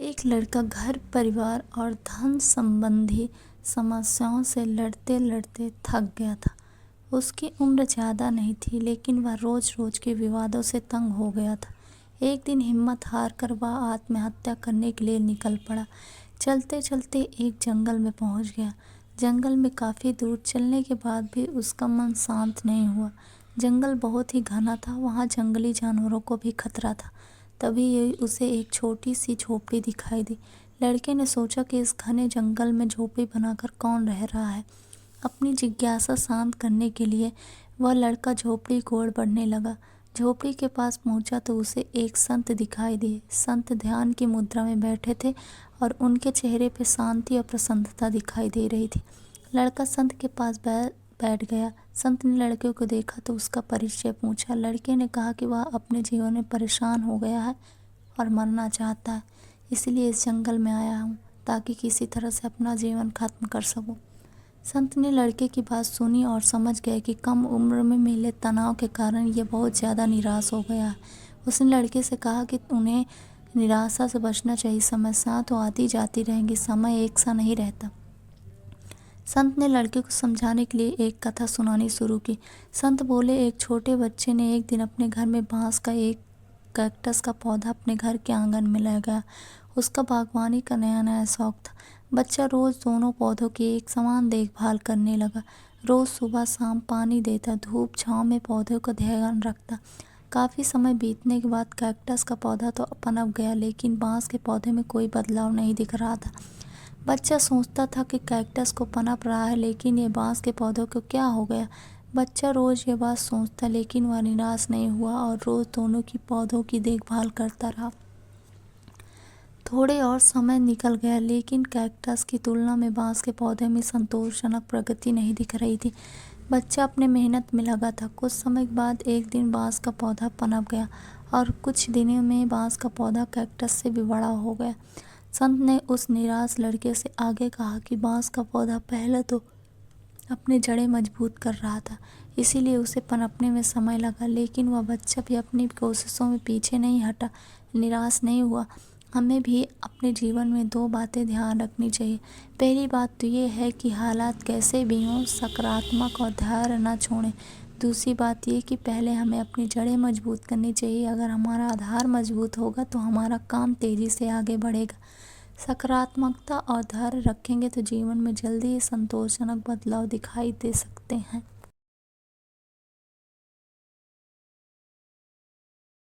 एक लड़का घर परिवार और धन संबंधी समस्याओं से लड़ते लड़ते थक गया था। उसकी उम्र ज़्यादा नहीं थी, लेकिन वह रोज रोज के विवादों से तंग हो गया था। एक दिन हिम्मत हार कर वह आत्महत्या करने के लिए निकल पड़ा। चलते चलते एक जंगल में पहुंच गया। जंगल में काफ़ी दूर चलने के बाद भी उसका मन शांत नहीं हुआ। जंगल बहुत ही घना था, वहाँ जंगली जानवरों को भी खतरा था। तभी उसे एक छोटी सी झोपड़ी दिखाई दी। लड़के ने सोचा कि इस घने जंगल में झोपड़ी बनाकर कौन रह रहा है। अपनी जिज्ञासा शांत करने के लिए वह लड़का झोपड़ी की ओर बढ़ने लगा। झोपड़ी के पास पहुंचा तो उसे एक संत दिखाई दिए। संत ध्यान की मुद्रा में बैठे थे और उनके चेहरे पर शांति और प्रसन्नता दिखाई दे रही थी। लड़का संत के पास बैठ गया। संत ने लड़के को देखा तो उसका परिचय पूछा। लड़के ने कहा कि वह अपने जीवन में परेशान हो गया है और मरना चाहता है, इसलिए इस जंगल में आया हूँ ताकि किसी तरह से अपना जीवन खत्म कर सकूँ। संत ने लड़के की बात सुनी और समझ गए कि कम उम्र में मिले तनाव के कारण ये बहुत ज़्यादा निराश हो गया है। उसने लड़के से कहा कि उन्हें निराशा से बचना चाहिए। समस्याएं तो आती जाती रहेंगी, समय एक सा नहीं रहता। संत ने लड़के को समझाने के लिए एक कथा सुनानी शुरू की। संत बोले, एक छोटे बच्चे ने एक दिन अपने घर में बांस का एक कैक्टस का पौधा अपने घर के आंगन में लगाया। उसका बागवानी का नया नया शौक था। बच्चा रोज दोनों पौधों की एक समान देखभाल करने लगा। रोज सुबह शाम पानी देता, धूप छांव में पौधों का ध्यान रखता। काफ़ी समय बीतने के बाद कैक्टस का पौधा तो पनप गया, लेकिन बांस के पौधे में कोई बदलाव नहीं दिख रहा था। बच्चा सोचता था कि कैक्टस को पनप रहा है, लेकिन ये बांस के पौधों को क्या हो गया। बच्चा रोज ये बात सोचता, लेकिन वह निराश नहीं हुआ और रोज दोनों की पौधों की देखभाल करता रहा। थोड़े और समय निकल गया, लेकिन कैक्टस की तुलना में बांस के पौधे में संतोषजनक प्रगति नहीं दिख रही थी। बच्चा अपने मेहनत में लगा था। कुछ समय के बाद एक दिन बांस का पौधा पनप गया और कुछ दिनों में बांस का पौधा कैक्टस से भी बड़ा हो गया। संत ने उस निराश लड़के से आगे कहा कि बांस का पौधा पहले तो अपने जड़ें मजबूत कर रहा था, इसीलिए उसे पनपने में समय लगा, लेकिन वह बच्चा भी अपनी कोशिशों में पीछे नहीं हटा, निराश नहीं हुआ। हमें भी अपने जीवन में दो बातें ध्यान रखनी चाहिए। पहली बात तो ये है कि हालात कैसे भी हों, सकारात्मक और धैर्य न छोड़ें। दूसरी बात ये कि पहले हमें अपनी जड़ें मजबूत करनी चाहिए। अगर हमारा आधार मजबूत होगा तो हमारा काम तेज़ी से आगे बढ़ेगा। सकारात्मकता और धैर्य रखेंगे तो जीवन में जल्दी ही संतोषजनक बदलाव दिखाई दे सकते हैं।